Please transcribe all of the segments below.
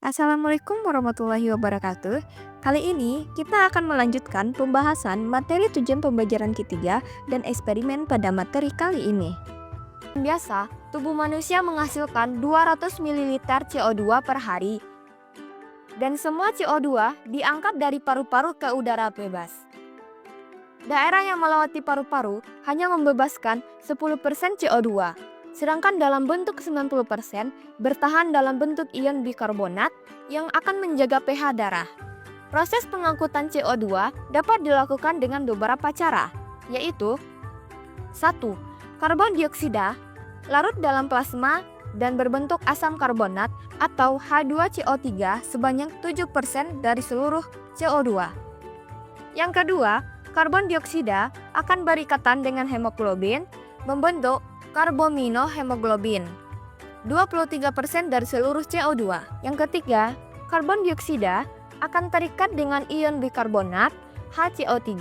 Assalamualaikum warahmatullahi wabarakatuh. Kali ini kita akan melanjutkan pembahasan materi tujuan pembelajaran ketiga dan eksperimen pada materi kali ini. Biasa, tubuh manusia menghasilkan 200 ml CO2 per hari. Dan semua CO2 diangkat dari paru-paru ke udara bebas. Daerah yang melewati paru-paru hanya membebaskan 10% CO2. Sedangkan dalam bentuk 90% bertahan dalam bentuk ion bikarbonat yang akan menjaga pH darah. Proses pengangkutan CO2 dapat dilakukan dengan beberapa cara, yaitu 1. Karbon dioksida larut dalam plasma dan berbentuk asam karbonat atau H2CO3 sebanyak 7% dari seluruh CO2. Yang kedua, karbon dioksida akan berikatan dengan hemoglobin membentuk karbominohemoglobin, 23% dari seluruh CO2. Yang ketiga, karbon dioksida akan terikat dengan ion bikarbonat, HCO3,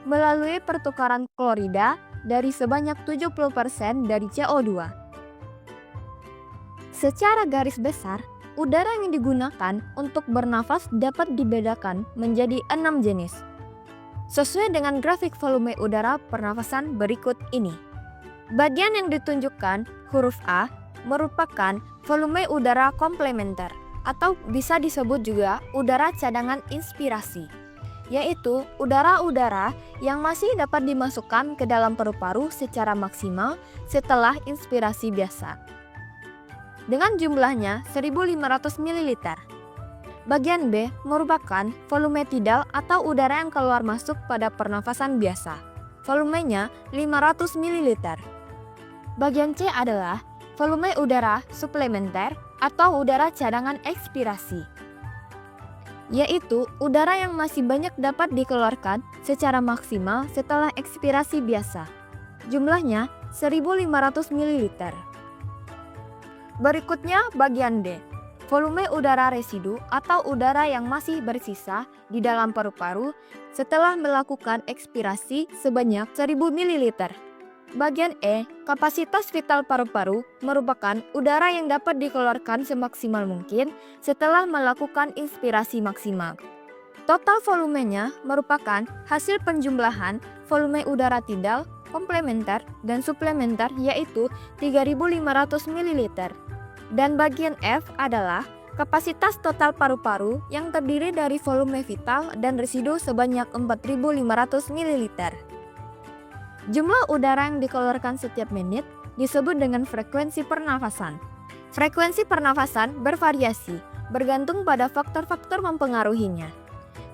melalui pertukaran klorida dari sebanyak 70% dari CO2. Secara garis besar, udara yang digunakan untuk bernafas dapat dibedakan menjadi 6 jenis, sesuai dengan grafik volume udara pernafasan berikut ini. Bagian yang ditunjukkan huruf A merupakan volume udara komplementer atau bisa disebut juga udara cadangan inspirasi, yaitu udara-udara yang masih dapat dimasukkan ke dalam paru-paru secara maksimal setelah inspirasi biasa. Dengan jumlahnya 1500 ml. Bagian B merupakan volume tidal atau udara yang keluar masuk pada pernafasan biasa. Volumenya 500 ml. Bagian C adalah volume udara suplementer atau udara cadangan ekspirasi, yaitu udara yang masih banyak dapat dikeluarkan secara maksimal setelah ekspirasi biasa. Jumlahnya 1500 ml. Berikutnya bagian D, volume udara residu atau udara yang masih bersisa di dalam paru-paru setelah melakukan ekspirasi sebanyak 1000 ml. Bagian E, kapasitas vital paru-paru merupakan udara yang dapat dikeluarkan semaksimal mungkin setelah melakukan inspirasi maksimal. Total volumenya merupakan hasil penjumlahan volume udara tidal, komplementer, dan suplementer yaitu 3500 ml. Dan bagian F adalah kapasitas total paru-paru yang terdiri dari volume vital dan residu sebanyak 4500 ml. Jumlah udara yang dikeluarkan setiap menit disebut dengan frekuensi pernafasan. Frekuensi pernafasan bervariasi, bergantung pada faktor-faktor mempengaruhinya,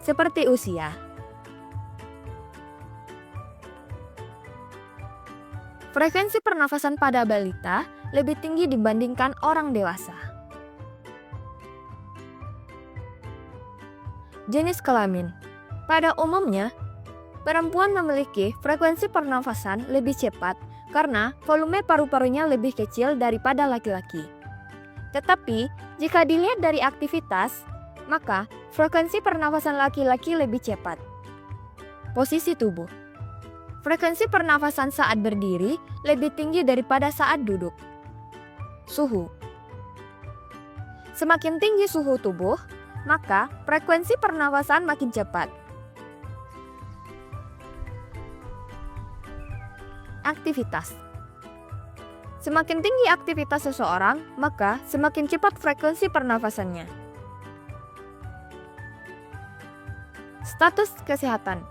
seperti usia. Frekuensi pernafasan pada balita lebih tinggi dibandingkan orang dewasa. Jenis kelamin. Pada umumnya, perempuan memiliki frekuensi pernafasan lebih cepat karena volume paru-parunya lebih kecil daripada laki-laki. Tetapi, jika dilihat dari aktivitas, maka frekuensi pernafasan laki-laki lebih cepat. Posisi tubuh. Frekuensi pernafasan saat berdiri lebih tinggi daripada saat duduk. Suhu. Semakin tinggi suhu tubuh, maka frekuensi pernafasan makin cepat. Aktivitas. Semakin tinggi aktivitas seseorang, maka semakin cepat frekuensi pernafasannya. Status kesehatan.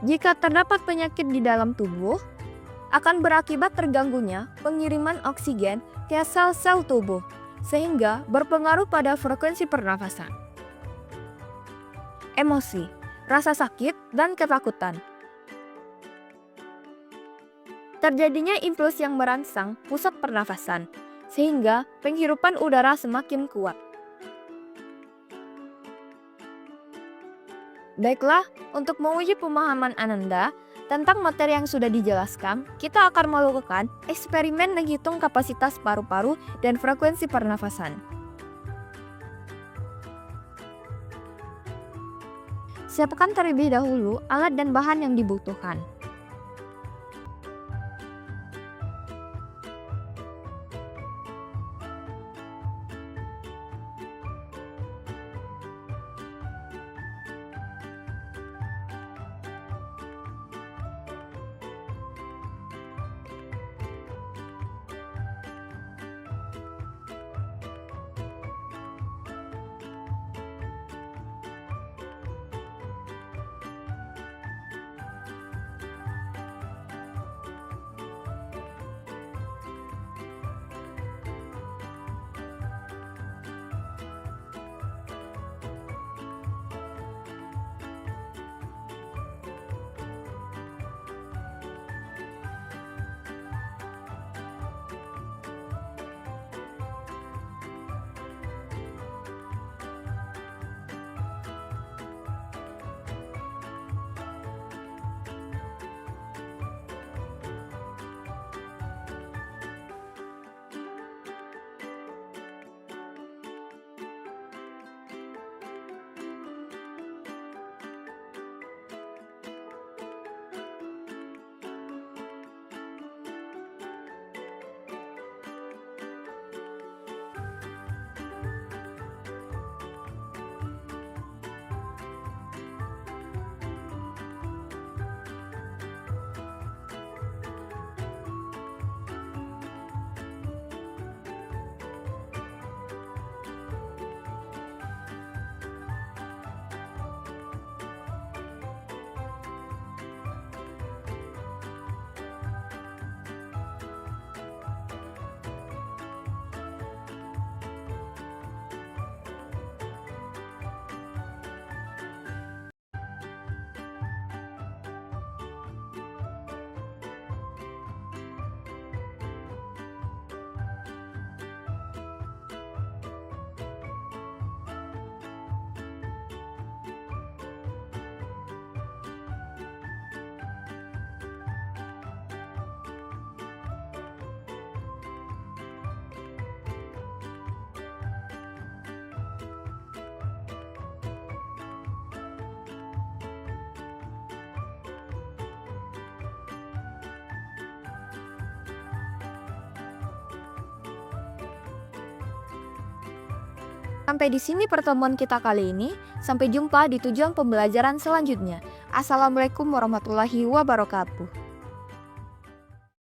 Jika terdapat penyakit di dalam tubuh, akan berakibat terganggunya pengiriman oksigen ke sel-sel tubuh, sehingga berpengaruh pada frekuensi pernafasan. Emosi, rasa sakit, dan ketakutan. Terjadinya influx yang merangsang pusat pernafasan, sehingga penghirupan udara semakin kuat. Baiklah, untuk menguji pemahaman Ananda tentang materi yang sudah dijelaskan, kita akan melakukan eksperimen menghitung kapasitas paru-paru dan frekuensi pernafasan. Siapkan terlebih dahulu alat dan bahan yang dibutuhkan. Sampai di sini pertemuan kita kali ini. Sampai jumpa di tujuan pembelajaran selanjutnya. Assalamualaikum warahmatullahi wabarakatuh.